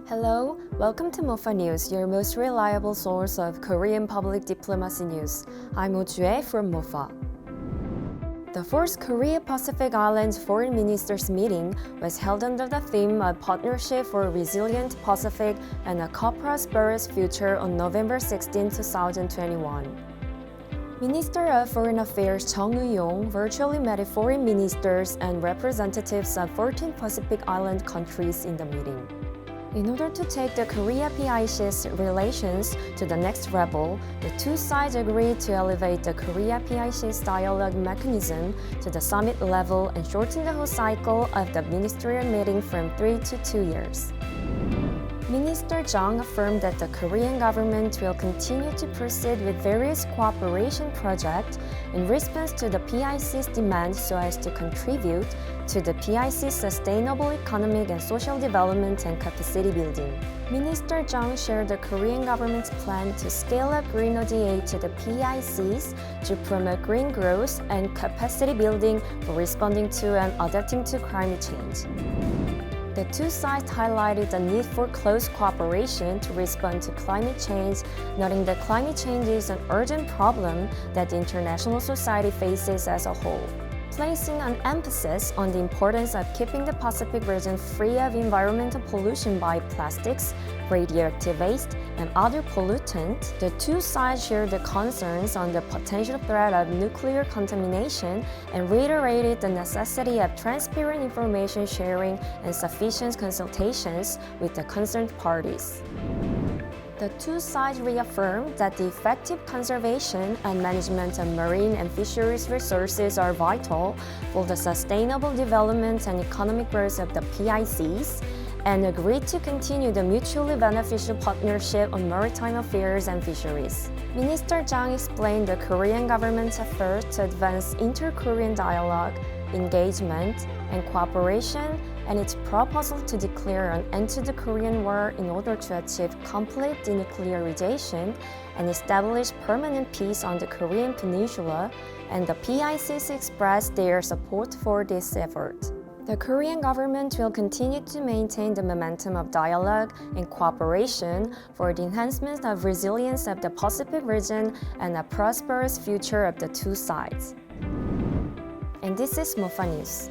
Hello, welcome to MOFA News, your most reliable source of Korean public diplomacy news. I'm Oh-jue from MOFA. The fourth Korea-Pacific Islands Foreign Ministers meeting was held under the theme of Partnership for a Resilient Pacific and a Co-prosperous Future on November 16, 2021. Minister of Foreign Affairs Chung virtually met foreign ministers and representatives of 14 Pacific Island countries in the meeting. In order to take the Korea-PICs relations to the next level, the two sides agreed to elevate the Korea-PICs dialogue mechanism to the summit level and shorten the whole cycle of the Ministerial Meeting from 3 to 2 years. Minister Chung affirmed that the Korean government will continue to proceed with various cooperation projects in response to the PIC's demand so as to contribute to the PIC's sustainable economic and social development and capacity building. Minister Chung shared the Korean government's plan to scale up green ODA to the PICs to promote green growth and capacity building for responding to and adapting to climate change. The two sides highlighted the need for close cooperation to respond to climate change, noting that climate change is an urgent problem that the international society faces as a whole. Placing an emphasis on the importance of keeping the Pacific region free of environmental pollution by plastics, radioactive waste, and other pollutants, the two sides shared the concerns on the potential threat of nuclear contamination and reiterated the necessity of transparent information sharing and sufficient consultations with the concerned parties. The two sides reaffirmed that the effective conservation and management of marine and fisheries resources are vital for the sustainable development and economic growth of the PICs, and agreed to continue the mutually beneficial partnership on maritime affairs and fisheries. Minister Chung explained the Korean government's effort to advance inter-Korean dialogue, engagement, and cooperation, and its proposal to declare an end to the Korean War in order to achieve complete denuclearization and establish permanent peace on the Korean Peninsula, and the PICs expressed their support for this effort. The Korean government will continue to maintain the momentum of dialogue and cooperation for the enhancement of resilience of the Pacific region and a prosperous future of the two sides. And this is MOFA News.